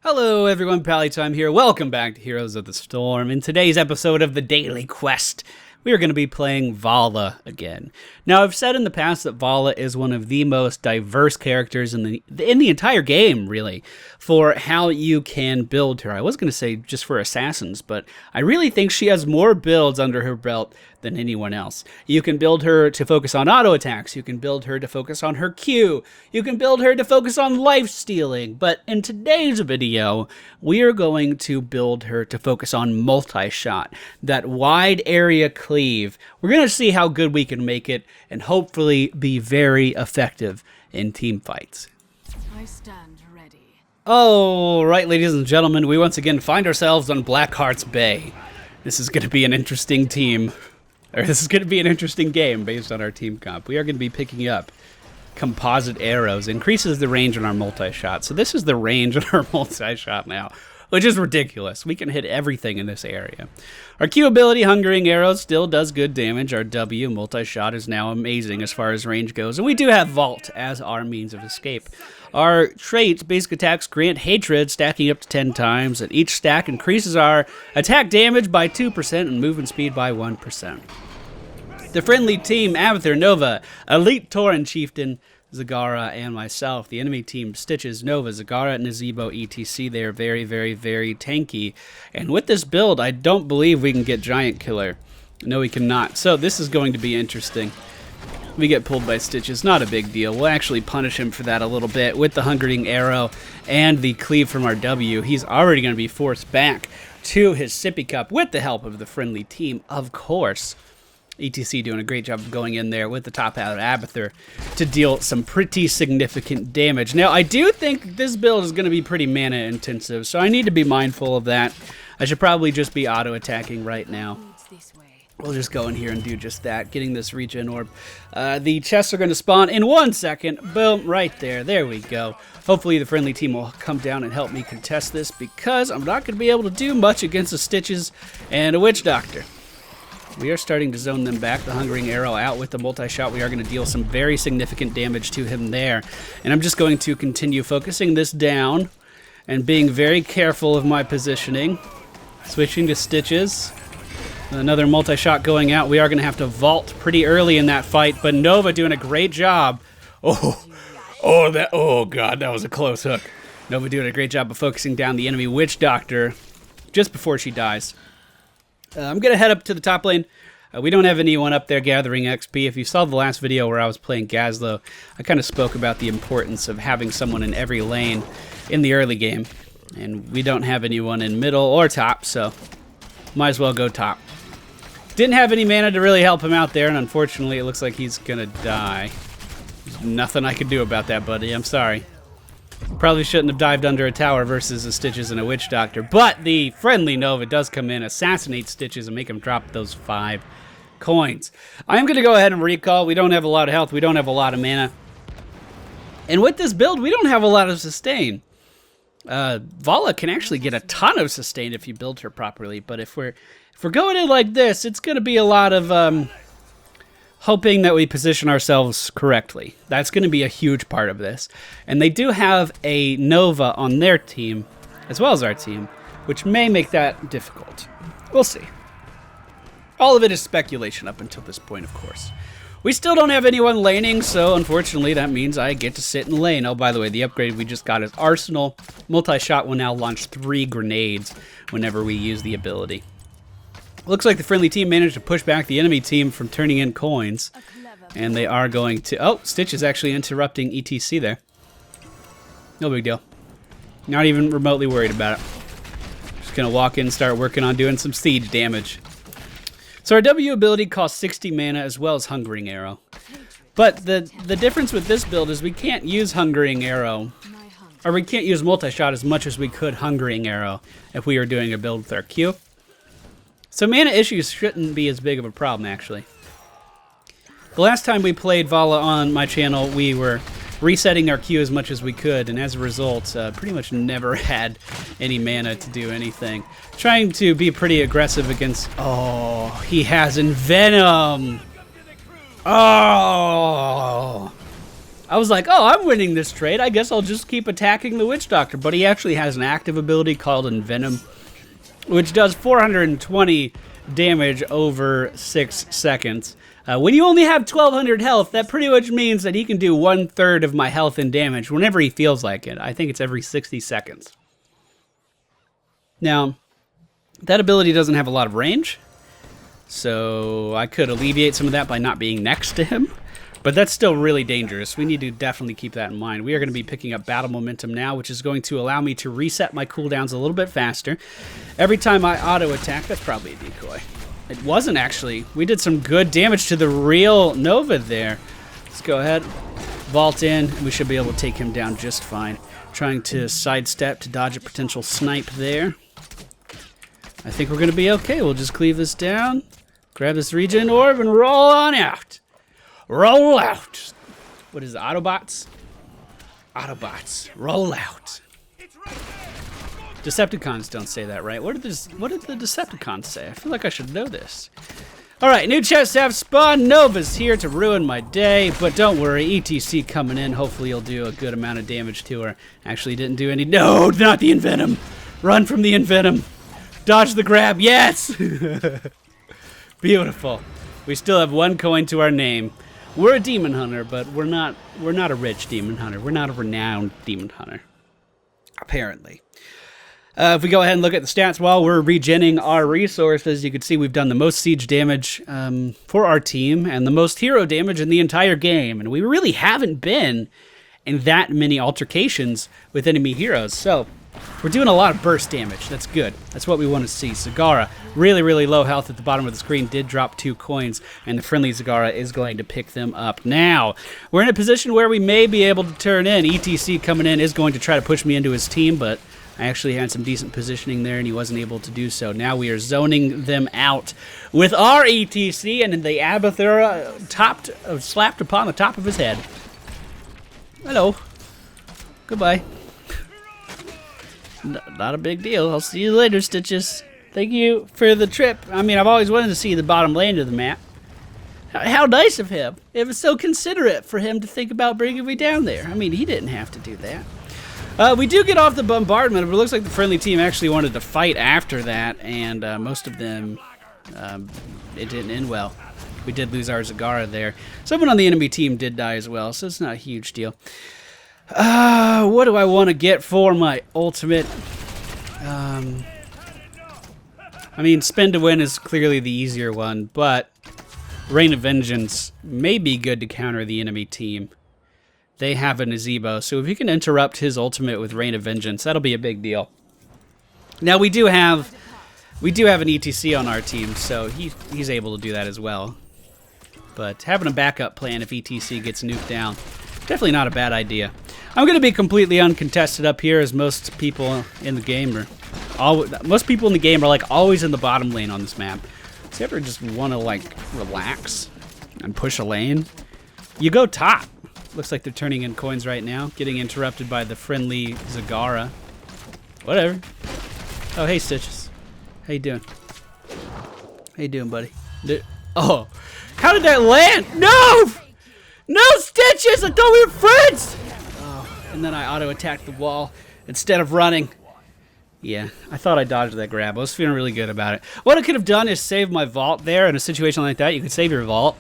Hello everyone, MFPallytime here. Welcome back to Heroes of the Storm. In today's episode of the Daily Quest, we are going to be playing Valla again. Now, I've said in the past that Valla is one of the most diverse characters in the entire game, really, for how you can build her. I was going to say just for assassins, but I really think she has more builds under her belt than anyone else. You can build her to focus on auto attacks. You can build her to focus on her Q. You can build her to focus on life stealing. But in today's video, we are going to build her to focus on multi-shot, that wide area cleave. We're going to see how good we can make it and hopefully be very effective in team fights. I stand ready. All right, ladies and gentlemen, we once again find ourselves on Blackheart's Bay. This is going to be an interesting team. Or this is going to be an interesting game based on our team comp. We are going to be picking up composite arrows. Increases the range on our multi-shot. So this is the range on our multi-shot now, which is ridiculous. We can hit everything in this area. Our Q ability, Hungering Arrow, still does good damage. Our W, multi-shot, is now amazing as far as range goes. And we do have Vault as our means of escape. Our traits, basic attacks, grant hatred, stacking up to 10 times. And each stack increases our attack damage by 2% and movement speed by 1%. The friendly team, Abathur, Nova, Elite Tauren Chieftain, Zagara, and myself. The enemy team, Stitches, Nova, Zagara, Nazebo, etc. They are very, very, very tanky. And with this build, I don't believe we can get Giant Killer. No, we cannot. So this is going to be interesting. We get pulled by Stitches, not a big deal. We'll actually punish him for that a little bit with the Hungering Arrow and the Cleave from our W. He's already going to be forced back to his sippy cup with the help of the friendly team, of course. ETC doing a great job of going in there with the top out of Abathur to deal some pretty significant damage. Now, I do think this build is going to be pretty mana intensive, so I need to be mindful of that. I should probably just be auto-attacking right now. We'll just go in here and do just that, getting this regen orb. The chests are going to spawn in 1 second. Boom, right there. There we go. Hopefully the friendly team will come down and help me contest this, because I'm not going to be able to do much against the Stitches and a Witch Doctor. We are starting to zone them back. The Hungering Arrow out with the multi-shot. We are going to deal some very significant damage to him there. And I'm just going to continue focusing this down and being very careful of my positioning. Switching to Stitches. Another multi-shot going out. We are going to have to vault pretty early in that fight, but Nova doing a great job. Oh God, that was a close hook. Nova doing a great job of focusing down the enemy Witch Doctor just before she dies. I'm going to head up to the top lane. We don't have anyone up there gathering XP. If you saw the last video where I was playing Gazlo, I kind of spoke about the importance of having someone in every lane in the early game. And we don't have anyone in middle or top, so might as well go top. Didn't have any mana to really help him out there, and unfortunately it looks like he's going to die. There's nothing I could do about that, buddy. I'm sorry. Probably shouldn't have dived under a tower versus the Stitches and a Witch Doctor, but the friendly Nova does come in, assassinate Stitches, and make him drop those 5 coins. I'm going to go ahead and recall. We don't have a lot of health. We don't have a lot of mana. And with this build, we don't have a lot of sustain. Valla can actually get a ton of sustain if you build her properly, but if we're going in like this, it's going to be a lot of hoping that we position ourselves correctly. That's going to be a huge part of this. And they do have a Nova on their team, as well as our team, which may make that difficult. We'll see. All of it is speculation up until this point, of course. We still don't have anyone laning, so unfortunately that means I get to sit in lane. Oh, by the way, the upgrade we just got is Arsenal. Multi-shot will now launch 3 grenades whenever we use the ability. Looks like the friendly team managed to push back the enemy team from turning in coins. And they are going to... Oh, Stitch is actually interrupting ETC there. No big deal. Not even remotely worried about it. Just going to walk in and start working on doing some siege damage. So our W ability costs 60 mana as well as Hungering Arrow. But the difference with this build is we can't use Hungering Arrow. Or we can't use multi-shot as much as we could Hungering Arrow if we were doing a build with our Q. So mana issues shouldn't be as big of a problem, actually. The last time we played Valla on my channel, we were resetting our Q as much as we could, and as a result, pretty much never had any mana to do anything. Trying to be pretty aggressive against... Oh, he has Envenom! Oh! I was like, oh, I'm winning this trade. I guess I'll just keep attacking the Witch Doctor. But he actually has an active ability called Envenom, which does 420 damage over 6 seconds. When you only have 1,200 health, that pretty much means that he can do 1/3 of my health and damage whenever he feels like it. I think it's every 60 seconds. Now, that ability doesn't have a lot of range, so I could alleviate some of that by not being next to him. But that's still really dangerous. We need to definitely keep that in mind. We are going to be picking up battle momentum now, which is going to allow me to reset my cooldowns a little bit faster. Every time I auto-attack, that's probably a decoy. It wasn't actually. We did some good damage to the real Nova there. Let's go ahead, vault in, and we should be able to take him down just fine. Trying to sidestep to dodge a potential snipe there. I think we're going to be okay. We'll just cleave this down, grab this regen orb, and roll on out. Roll out. What is it, Autobots? Autobots, roll out. Decepticons don't say that, right? What did the Decepticons say? I feel like I should know this. All right, new chests have spawned. Nova's here to ruin my day, but don't worry, ETC coming in. Hopefully he'll do a good amount of damage to her. Actually didn't do any. No, not the Envenom. Run from the Envenom. Dodge the grab. Yes. Beautiful. We still have 1 coin to our name. We're a demon hunter, but we're not a rich demon hunter. We're not a renowned demon hunter. Apparently. If we go ahead and look at the stats while we're regenning our resources, you can see we've done the most siege damage for our team and the most hero damage in the entire game. And we really haven't been in that many altercations with enemy heroes. So we're doing a lot of burst damage. That's good. That's what we want to see. Zagara, really, really low health at the bottom of the screen, did drop 2 coins, and the friendly Zagara is going to pick them up. Now, we're in a position where we may be able to turn in. ETC coming in is going to try to push me into his team, but I actually had some decent positioning there, and he wasn't able to do so. Now we are zoning them out with our ETC, and the Abathura slapped upon the top of his head. Hello. Goodbye. Not a big deal. I'll see you later, Stitches. Thank you for the trip. I mean, I've always wanted to see the bottom lane of the map. How nice of him. It was so considerate for him to think about bringing me down there. I mean, he didn't have to do that. We do get off the bombardment, but it looks like the friendly team actually wanted to fight after that, and most of them, it didn't end well. We did lose our Zagara there. Someone on the enemy team did die as well, so it's not a huge deal. What do I want to get for my ultimate? I mean, spend to win is clearly the easier one, but Rain of Vengeance may be good to counter the enemy team. They have a Nazebo, so if you can interrupt his ultimate with Rain of Vengeance, that'll be a big deal. Now we do have an ETC on our team, so he's able to do that as well. But having a backup plan if ETC gets nuked down, definitely not a bad idea. I'm going to be completely uncontested up here, as most people in the game are like always in the bottom lane on this map. So you ever just want to like relax and push a lane, you go top. Looks like they're turning in coins right now, getting interrupted by the friendly Zagara. Whatever. Oh, hey Stitches. How you doing? How you doing, buddy? Oh, how did that land? No! No, Stitches! I thought we were friends! Oh, and then I auto-attacked the wall instead of running. Yeah, I thought I dodged that grab. I was feeling really good about it. What I could have done is save my vault there. In a situation like that, you could save your vault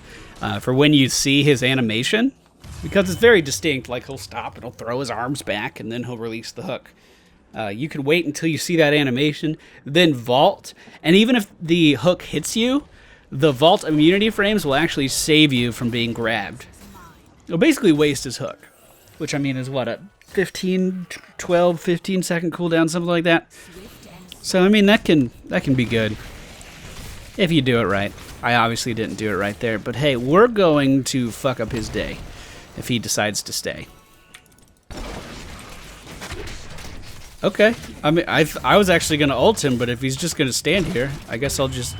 for when you see his animation, because it's very distinct. Like, he'll stop and he'll throw his arms back, and then he'll release the hook. You can wait until you see that animation, then vault, and even if the hook hits you, the vault immunity frames will actually save you from being grabbed. It'll basically waste his hook, which I mean is what, a 15 second cooldown, something like that. So I mean that can be good if you do it right. I obviously didn't do it right there, but hey, we're going to fuck up his day if he decides to stay. Okay, I mean I was actually gonna ult him, but if he's just gonna stand here, I guess I'll just.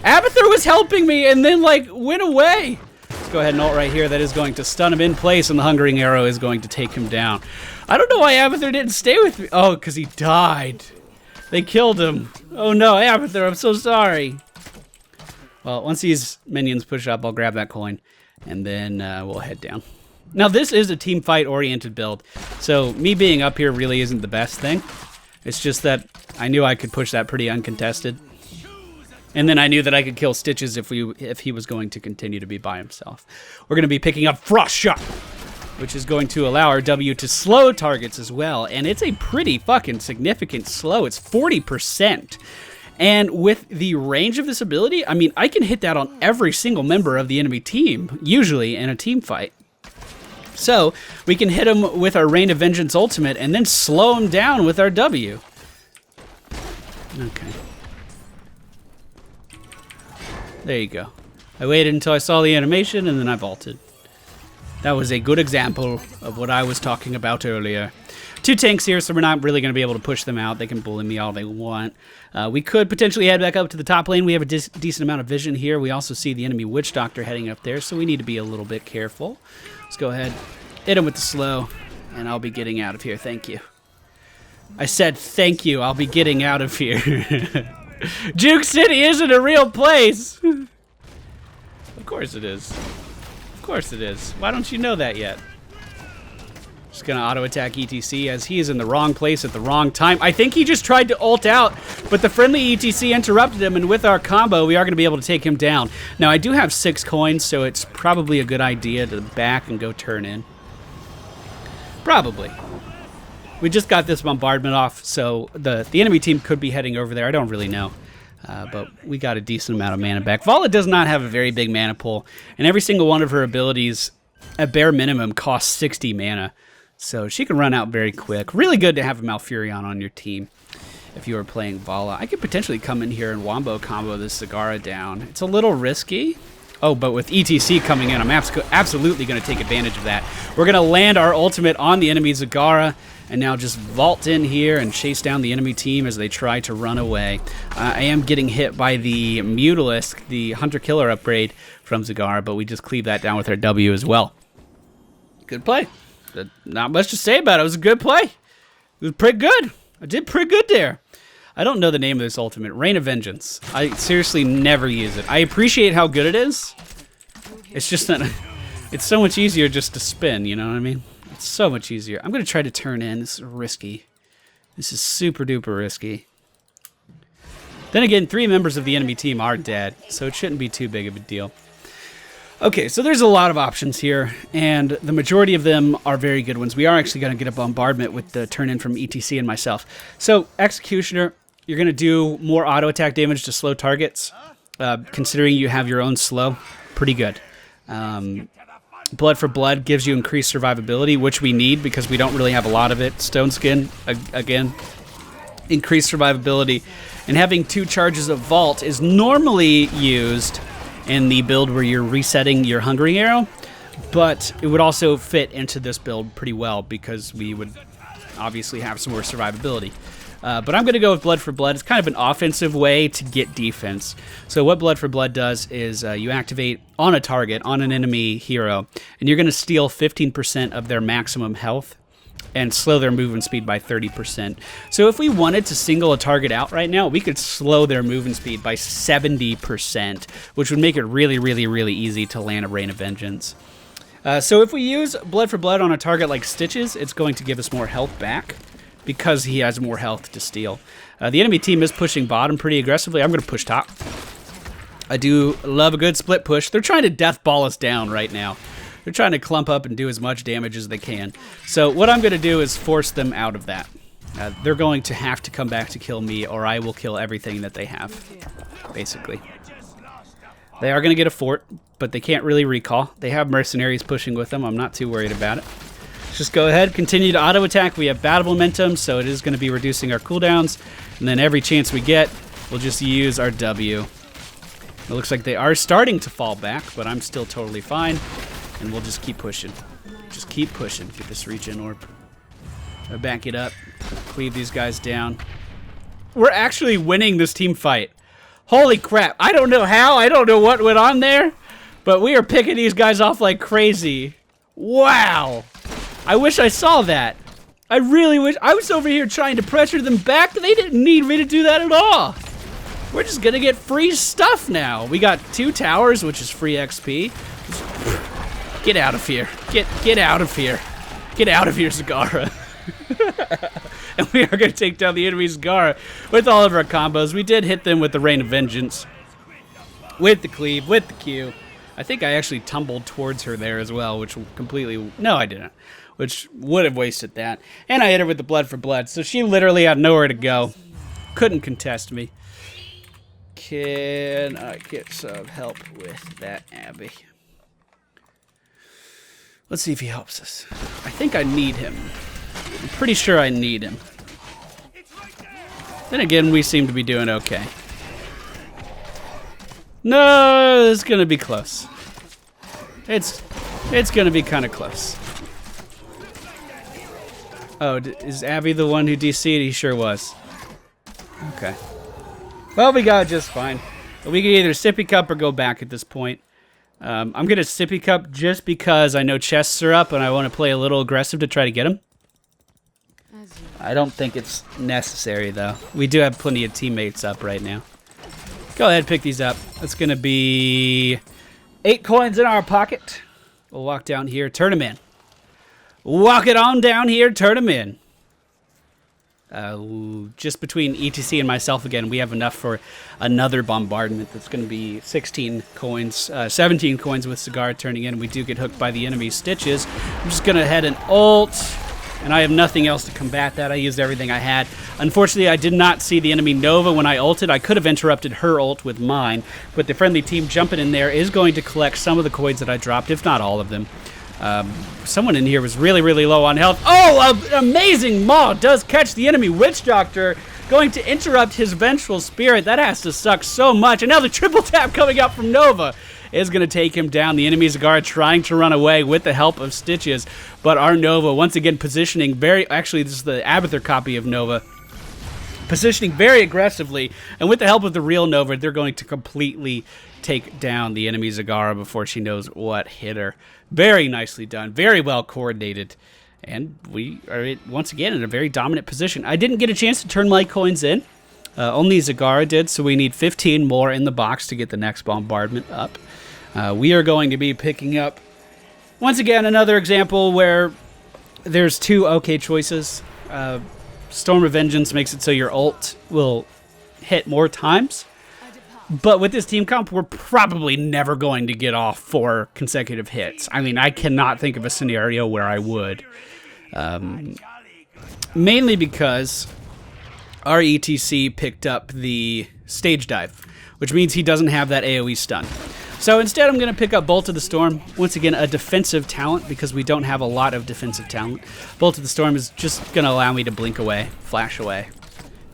Abathur was helping me and then like went away. Let's go ahead and ult right here. That is going to stun him in place, and the Hungering Arrow is going to take him down. I don't know why Abathur didn't stay with me. Oh, because he died. They killed him. Oh no, Abathur, I'm so sorry. Well, once these minions push up, I'll grab that coin, and then we'll head down. Now, this is a team fight-oriented build, so me being up here really isn't the best thing. It's just that I knew I could push that pretty uncontested. And then I knew that I could kill Stitches if he was going to continue to be by himself. We're going to be picking up Frost Shot, which is going to allow our W to slow targets as well. And it's a pretty fucking significant slow. It's 40%. And with the range of this ability, I mean, I can hit that on every single member of the enemy team, usually in a team fight. So we can hit him with our Rain of Vengeance ultimate and then slow him down with our W. Okay. There you go. I waited until I saw the animation and then I vaulted. That was a good example of what I was talking about earlier. 2 tanks here, so we're not really going to be able to push them out. They can bully me all they want. We could potentially head back up to the top lane. We have a decent amount of vision here. We also see the enemy Witch Doctor heading up there, so we need to be a little bit careful. Let's go ahead, hit him with the slow, and I'll be getting out of here. Thank you. I said thank you. I'll be getting out of here. Juke City isn't a real place. Of course it is. Of course it is. Why don't you know that yet? Just gonna auto attack ETC as he is in the wrong place at the wrong time. I think he just tried to ult out, but the friendly ETC interrupted him, and with our combo, we are gonna be able to take him down. Now, I do have 6 coins, so it's probably a good idea to back and go turn in. Probably. We just got this bombardment off, so the enemy team could be heading over there. I don't really know. But we got a decent amount of mana back. Valla does not have a very big mana pool, and every single one of her abilities, at bare minimum, costs 60 mana. So she can run out very quick. Really good to have a Malfurion on your team if you are playing Valla. I could potentially come in here and wombo combo this Zagara down. It's a little risky. Oh, but with ETC coming in, I'm absolutely going to take advantage of that. We're going to land our ultimate on the enemy Zagara, and now just vault in here and chase down the enemy team as they try to run away. I am getting hit by the Mutalisk, the Hunter-Killer upgrade from Zagara, but we just cleave that down with our W as well. Good play. Not much to say about it. It was a good play. It was pretty good. I did pretty good there. I don't know the name of this ultimate. Rain of Vengeance. I seriously never use it. I appreciate how good it is. It's just that it's so much easier just to spin, you know what I mean? It's so much easier. I'm going to try to turn in. This is risky. This is super duper risky. Then again, 3 members of the enemy team are dead, so it shouldn't be too big of a deal. Okay, so there's a lot of options here, and the majority of them are very good ones. We are actually going to get a bombardment with the turn-in from ETC and myself. So, Executioner, you're going to do more auto-attack damage to slow targets, considering you have your own slow. Pretty good. Blood for Blood gives you increased survivability, which we need because we don't really have a lot of it. Stone Skin, again, increased survivability. And having 2 charges of Vault is normally used in the build where you're resetting your Hungering Arrow, but it would also fit into this build pretty well because we would obviously have some more survivability. But I'm going to go with Blood for Blood. It's kind of an offensive way to get defense. So what Blood for Blood does is you activate on a target, on an enemy hero, and you're going to steal 15% of their maximum health and slow their movement speed by 30%. So if we wanted to single a target out right now, we could slow their movement speed by 70%, which would make it really, really, really easy to land a Rain of Vengeance. So if we use Blood for Blood on a target like Stitches, it's going to give us more health back because he has more health to steal. The enemy team is pushing bottom pretty aggressively. I'm going to push top. I do love a good split push. They're trying to death ball us down right now. They're trying to clump up and do as much damage as they can. So what I'm going to do is force them out of that. They're going to have to come back to kill me, or I will kill everything that they have, basically. They are going to get a fort, but they can't really recall. They have mercenaries pushing with them. I'm not too worried about it. Let's just go ahead, continue to auto-attack. We have battle momentum, so it is going to be reducing our cooldowns. And then every chance we get, we'll just use our W. It looks like they are starting to fall back, but I'm still totally fine. And we'll just keep pushing. Just keep pushing. Get this regen orb. Back it up. Cleave these guys down. We're actually winning this team fight. Holy crap. I don't know how. I don't know what went on there. But we are picking these guys off like crazy. Wow. I wish I saw that. I really wish. I was over here trying to pressure them back. They didn't need me to do that at all. We're just going to get free stuff now. We got 2 towers, which is free XP. Get out of here. Get out of here. Get out of here, Zagara. And we are going to take down the enemy Zagara with all of our combos. We did hit them with the Rain of Vengeance. With the cleave, with the Q. I think I actually tumbled towards her there as well, which completely... No, I didn't. Which would have wasted that. And I hit her with the blood for blood, so she literally had nowhere to go. Couldn't contest me. Can I get some help with that, Abby? Let's see if he helps us. I think I need him. I'm pretty sure I need him. Then again, we seem to be doing okay. No, it's gonna be close. It's gonna be kind of close. Oh, is Abby the one who DC'd? He sure was. Okay. Well, we got it just fine. But we can either sippy cup or go back at this point. I'm gonna sippy cup just because I know chests are up and I want to play a little aggressive to try to get them. I don't think it's necessary though. We do have plenty of teammates up right now. Go ahead, pick these up. It's gonna be 8 coins in our pocket. We'll walk down here, turn them in. Walk it on down here, turn them in. Just between ETC and myself again, we have enough for another bombardment. That's going to be 16 coins, 17 coins with Cigar turning in. We do get hooked by the enemy's stitches. I'm just going to head and ult, and I have nothing else to combat that. I used everything I had. Unfortunately, I did not see the enemy Nova when I ulted. I could have interrupted her ult with mine, but the friendly team jumping in there is going to collect some of the coins that I dropped, if not all of them. Someone in here was really, really low on health. Oh, an amazing Maw does catch the enemy Witch Doctor, going to interrupt his Vengeful Spirit. That has to suck so much. And now the triple tap coming up from Nova is going to take him down. The enemy Zagara trying to run away with the help of Stitches, but our Nova once again positioning very, actually this is the Abathur copy of Nova, positioning very aggressively, and with the help of the real Nova, they're going to completely take down the enemy Zagara before she knows what hit her. Very nicely done, very well coordinated, and we are once again in a very dominant position. I didn't get a chance to turn my coins in. Only Zagara did, so we need 15 more in the box to get the next bombardment up. We are going to be picking up, once again, another example where there's 2 okay choices. Storm of Vengeance makes it so your ult will hit more times. But with this team comp, we're probably never going to get off 4 consecutive hits. I mean, I cannot think of a scenario where I would. Mainly because our ETC picked up the stage dive, which means he doesn't have that AoE stun. So instead, I'm going to pick up Bolt of the Storm. Once again, a defensive talent because we don't have a lot of defensive talent. Bolt of the Storm is just going to allow me to blink away, flash away,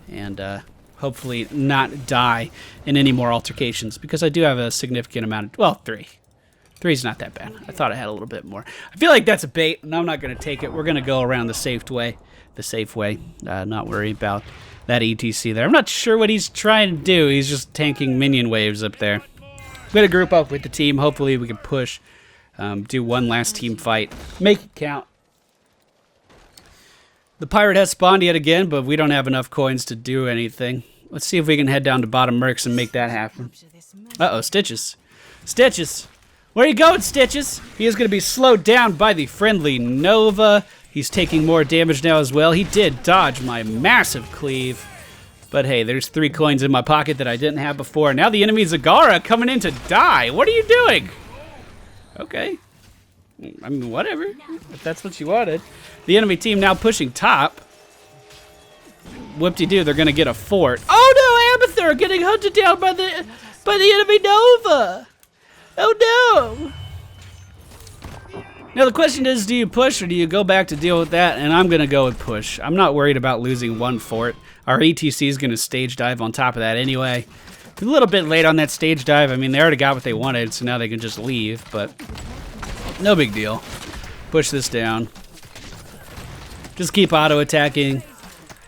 and hopefully not die in any more altercations because I do have a significant amount of, well, 3. 3's not that bad. I thought I had a little bit more. I feel like that's a bait, and I'm not going to take it. We're going to go around the safe way, not worry about that ETC there. I'm not sure what he's trying to do. He's just tanking minion waves up there. I'm going to group up with the team. Hopefully we can push, do one last team fight, make it count. The pirate has spawned yet again, but we don't have enough coins to do anything. Let's see if we can head down to bottom Mercs and make that happen. Uh-oh, Stitches. Stitches! Where are you going, Stitches? He is going to be slowed down by the friendly Nova. He's taking more damage now as well. He did dodge my massive cleave. But hey, there's 3 coins in my pocket that I didn't have before. Now the enemy Zagara coming in to die. What are you doing? Okay. I mean, whatever. If that's what you wanted. The enemy team now pushing top. Whoop-de-doo, they're going to get a fort. Oh no, Abathur getting hunted down by the enemy Nova. Oh no. Now the question is, do you push or do you go back to deal with that? And I'm going to go with push. I'm not worried about losing 1 fort. Our ETC is going to stage dive on top of that anyway. A little bit late on that stage dive. I mean, they already got what they wanted, so now they can just leave, but no big deal. Push this down. Just keep auto-attacking,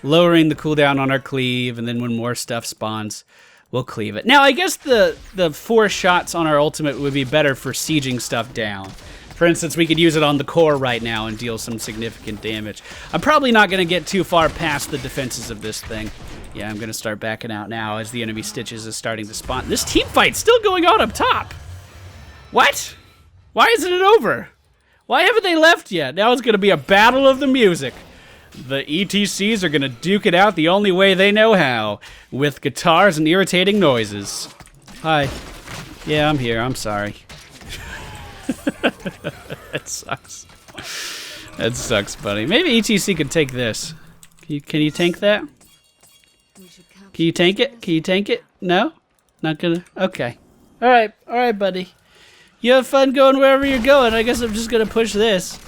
lowering the cooldown on our cleave, and then when more stuff spawns, we'll cleave it. Now, I guess the 4 shots on our ultimate would be better for sieging stuff down. For instance, we could use it on the core right now and deal some significant damage. I'm probably not going to get too far past the defenses of this thing. Yeah, I'm going to start backing out now as the enemy Stitches is starting to spawn. This team fight's still going on up top. What? Why isn't it over? Why haven't they left yet? Now it's going to be a battle of the music. The ETCs are going to duke it out the only way they know how, with guitars and irritating noises. Hi. Yeah, I'm here. I'm sorry. That sucks. That sucks, buddy. Maybe ETC can take this. Can you tank that? Can you tank it? Can you tank it? No? Not gonna? Okay. Alright, buddy. You have fun going wherever you're going. I guess I'm just gonna push this.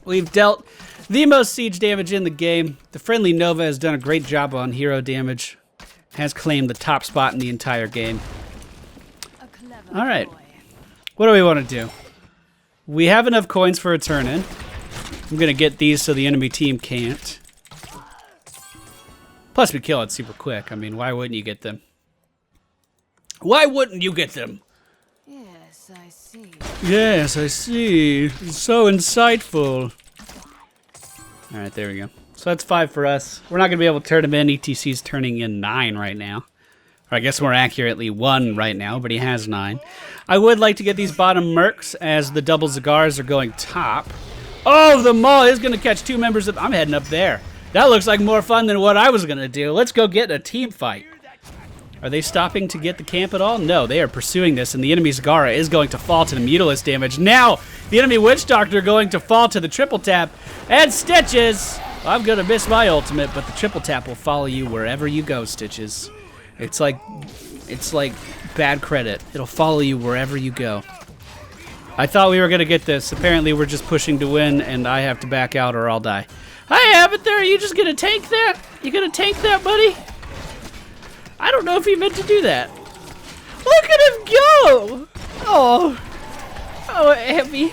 We've dealt the most siege damage in the game. The friendly Nova has done a great job on hero damage. Has claimed the top spot in the entire game. Alright. What do we want to do? We have enough coins for a turn-in. I'm gonna get these so the enemy team can't. Plus, we kill it super quick. I mean, why wouldn't you get them? Why wouldn't you get them? Yes, I see. Yes, I see. So insightful. Alright, there we go. So that's 5 for us. We're not going to be able to turn him in. ETC's turning in 9 right now. Or I guess more accurately 1 right now, but he has 9. I would like to get these bottom mercs as the double Zagars are going top. Oh, the Maul is going to catch 2 members of... I'm heading up there. That looks like more fun than what I was going to do. Let's go get a team fight. Are they stopping to get the camp at all? No, they are pursuing this, and the enemy Zagara is going to fall to the Mutilis damage. Now, the enemy Witch Doctor going to fall to the triple tap. And Stitches! I'm going to miss my ultimate, but the triple tap will follow you wherever you go, Stitches. It's like bad credit. It'll follow you wherever you go. I thought we were going to get this. Apparently, we're just pushing to win, and I have to back out or I'll die. Hi, Avatar, are you just going to tank that? You going to tank that, buddy? I don't know if he meant to do that. Look at him go! Oh. Oh, Abby.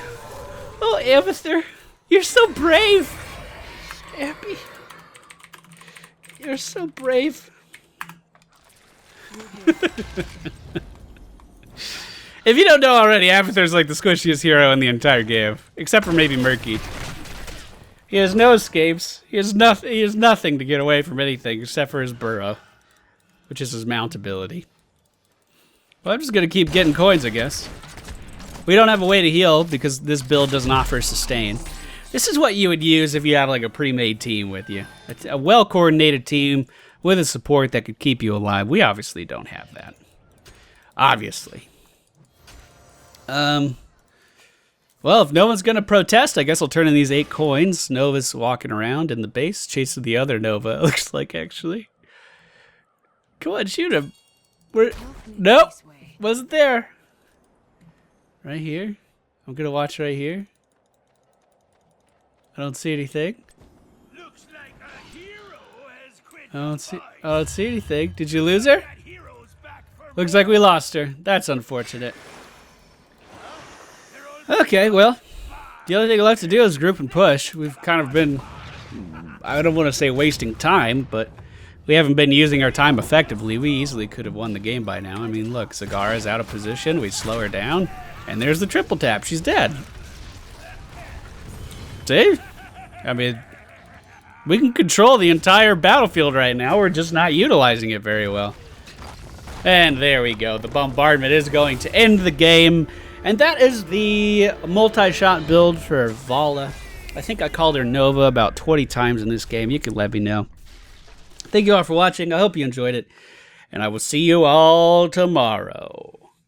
Oh, Avatar. You're so brave. Abby. You're so brave. If you don't know already, Avatar's like the squishiest hero in the entire game. Except for maybe Murky. He has no escapes. He has nothing to get away from anything except for his burrow. Which is his mount ability. Well, I'm just going to keep getting coins, I guess. We don't have a way to heal because this build doesn't offer sustain. This is what you would use if you have like a pre-made team with you. A well-coordinated team with a support that could keep you alive. We obviously don't have that. Obviously. Well, if no one's going to protest, I guess I'll turn in these 8 coins. Nova's walking around in the base, chasing the other Nova, it looks like, actually. Come on, shoot him. Nope. Wasn't there. Right here. I'm going to watch right here. I don't see anything. Looks like a hero has quit. I don't see anything. Did you lose her? Looks like we lost her. That's unfortunate. Okay, well, the only thing left to do is group and push. We've kind of been, I don't want to say wasting time, but we haven't been using our time effectively. We easily could have won the game by now. I mean, look, Zagara's out of position. We slow her down, and there's the triple tap. She's dead. See? I mean, we can control the entire battlefield right now. We're just not utilizing it very well. And there we go. The bombardment is going to end the game. And that is the multi-shot build for Valla. I think I called her Nova about 20 times in this game. You can let me know. Thank you all for watching. I hope you enjoyed it. And I will see you all tomorrow.